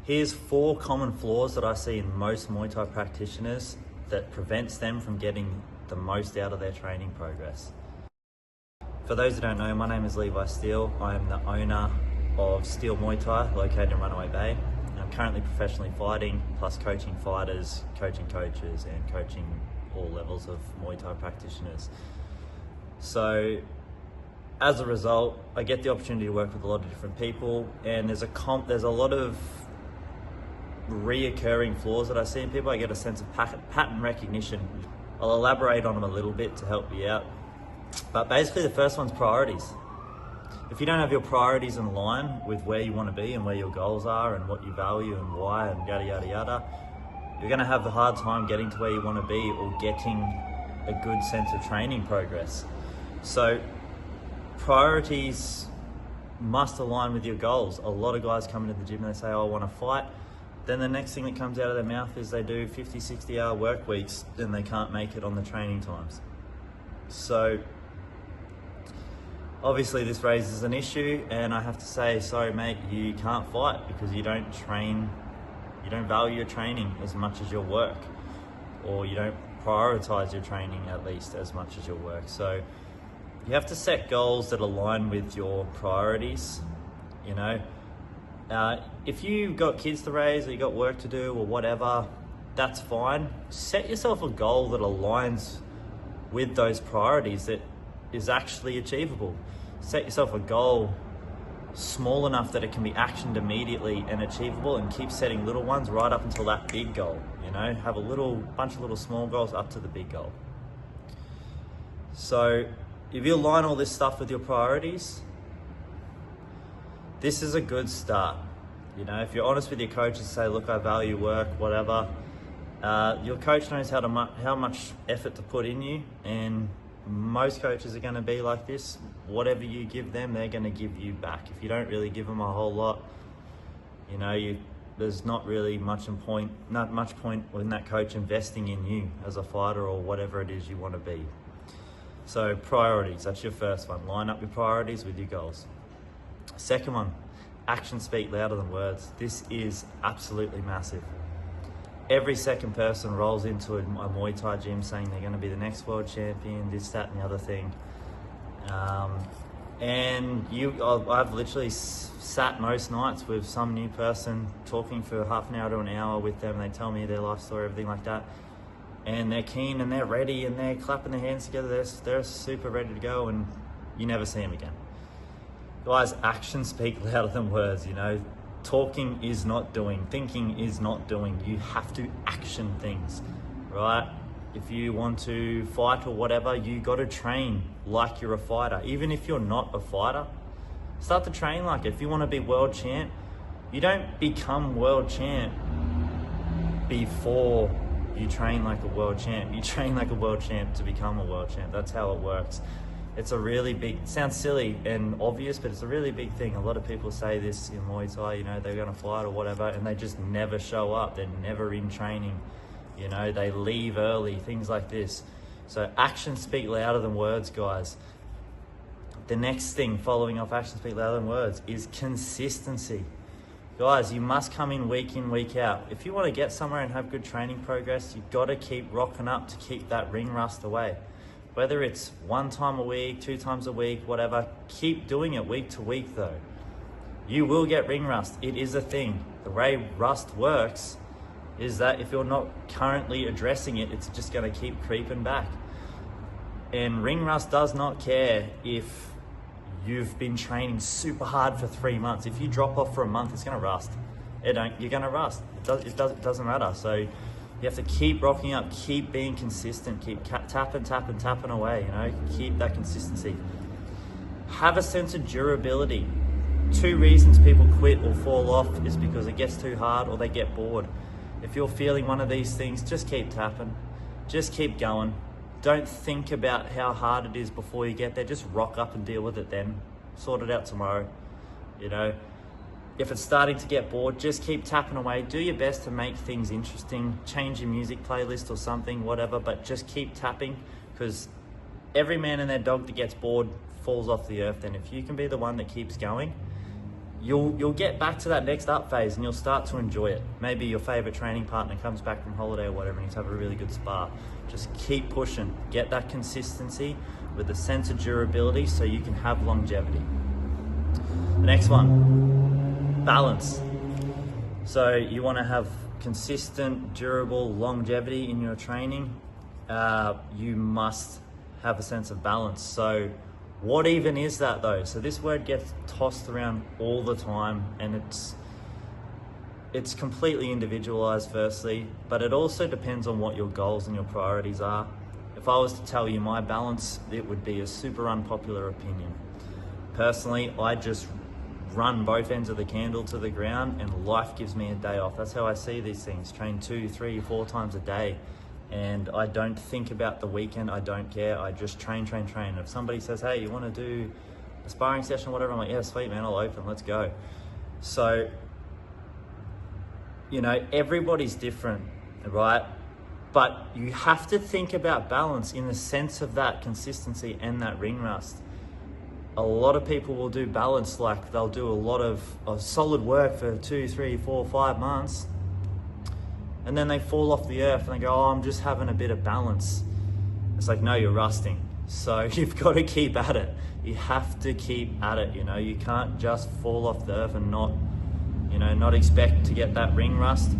Here's 4 common flaws that I see in most Muay Thai practitioners that prevents them from getting the most out of their training progress. For those that don't know, my name is Levi Steele. I am the owner of Steele Muay Thai, located in Runaway Bay. I'm currently professionally fighting, plus coaching fighters, coaching coaches, and coaching all levels of Muay Thai practitioners. So, as a result, I get the opportunity to work with a lot of different people, and there's a lot of reoccurring flaws that I see in people. I get a sense of pattern recognition. I'll elaborate on them a little bit to help you out. But basically the first one's priorities. If you don't have your priorities in line with where you want to be and where your goals are and what you value and why and yada yada yada, you're going to have a hard time getting to where you want to be or getting a good sense of training progress. So priorities must align with your goals. A lot of guys come into the gym and they say, oh, I want to fight. Then the next thing that comes out of their mouth is they do 50, 60 hour work weeks and they can't make it on the training times. So obviously this raises an issue, and I have to say, sorry mate, you can't fight because you don't train, you don't value your training as much as your work, or you don't prioritize your training at least as much as your work. So you have to set goals that align with your priorities, you know. If you've got kids to raise or you've got work to do or whatever, that's fine. Set yourself a goal that aligns with those priorities that is actually achievable. Set yourself a goal small enough that it can be actioned immediately and achievable, and keep setting little ones right up until that big goal, you know. Have a bunch of little small goals up to the big goal. So if you align all this stuff with your priorities, this is a good start. You know, if you're honest with your coach and say, look, I value work, whatever, your coach knows how much effort to put in you, and most coaches are going to be like this. Whatever you give them, they're going to give you back. If you don't really give them a whole lot, you know, there's not really much point in that coach investing in you as a fighter or whatever it is you want to be. So priorities, that's your first one. Line up your priorities with your goals. Second one, actions speak louder than words. This is absolutely massive. Every second person rolls into a Muay Thai gym saying they're going to be the next world champion, this, that, and the other thing. I've literally sat most nights with some new person, talking for half an hour to an hour with them. They tell me their life story, everything like that. And they're keen and they're ready and they're clapping their hands together. They're super ready to go, and you never see them again. Guys, actions speak louder than words, you know. Talking is not doing, thinking is not doing. You have to action things, right? If you want to fight or whatever, you got to train like you're a fighter. Even if you're not a fighter, start to train like it. If you want to be world champ, you don't become world champ before you train like a world champ. You train like a world champ to become a world champ. That's how it works. It's a really big, it sounds silly and obvious, but it's a really big thing. A lot of people say this in Muay Thai, you know, they're going to fight or whatever, and they just never show up. They're never in training, you know, they leave early, things like this. So actions speak louder than words, guys. The next thing following off actions speak louder than words is consistency. Guys, you must come in, week out. If you want to get somewhere and have good training progress, you've got to keep rocking up to keep that ring rust away. Whether it's 1 time a week, 2 times a week, whatever, keep doing it week to week though. You will get ring rust. It is a thing. The way rust works is that if you're not currently addressing it, it's just going to keep creeping back. And ring rust does not care if you've been training super hard for 3 months. If you drop off for a month, it's going to rust. You're going to rust. It doesn't matter. So you have to keep rocking up, keep being consistent, keep tapping away, you know, keep that consistency. Have a sense of durability. 2 reasons people quit or fall off is because it gets too hard or they get bored. If you're feeling one of these things, just keep tapping, just keep going. Don't think about how hard it is before you get there. Just rock up and deal with it then. Sort it out tomorrow, you know. If it's starting to get bored, just keep tapping away. Do your best to make things interesting. Change your music playlist or something, whatever, but just keep tapping, because every man and their dog that gets bored falls off the earth. And if you can be the one that keeps going, you'll get back to that next up phase and you'll start to enjoy it. Maybe your favorite training partner comes back from holiday or whatever and you have a really good spar. Just keep pushing, get that consistency with a sense of durability so you can have longevity. The next one, balance. So you want to have consistent, durable longevity in your training. You must have a sense of balance. So what even is that though? So this word gets tossed around all the time, and it's completely individualized firstly, but it also depends on what your goals and your priorities are. If I was to tell you my balance, it would be a super unpopular opinion. Personally, I just run both ends of the candle to the ground and life gives me a day off. That's how I see these things. Train 2, 3, 4 times a day. And I don't think about the weekend, I don't care, I just train. If somebody says, hey, you want to do a sparring session or whatever, I'm like, yeah, sweet man, I'll open, let's go. So, you know, everybody's different, right? But you have to think about balance in the sense of that consistency and that ring rust. A lot of people will do balance, like they'll do a lot of solid work for 2, 3, 4, 5 months, and then they fall off the earth and they go, oh, I'm just having a bit of balance. It's like, no, you're rusting. So you've got to keep at it. You have to keep at it, you know. You can't just fall off the earth and not expect to get that ring rust.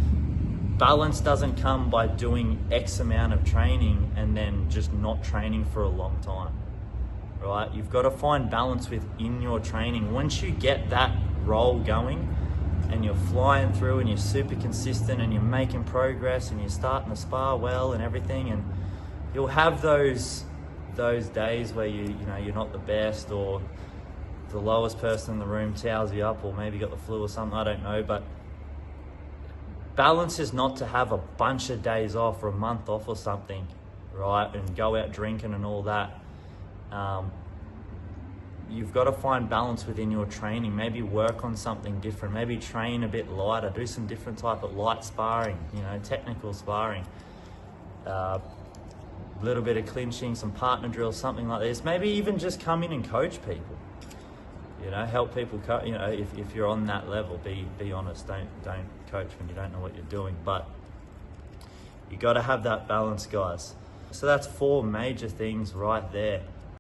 Balance doesn't come by doing X amount of training and then just not training for a long time, right? You've got to find balance within your training. Once you get that roll going, and you're flying through and you're super consistent and you're making progress and you're starting to spar well and everything, and you'll have those days where you're not the best, or the lowest person in the room towels you up, or maybe got the flu or something, I don't know. But balance is not to have a bunch of days off or a month off or something, right, and go out drinking and all that. You've got to find balance within your training. Maybe work on something different. Maybe train a bit lighter. Do some different type of light sparring, technical sparring. A little bit of clinching, some partner drills, something like this. Maybe even just come in and coach people. Help people. If you're on that level, be honest. Don't coach when you don't know what you're doing. But you got to have that balance, guys. So that's 4 major things right there.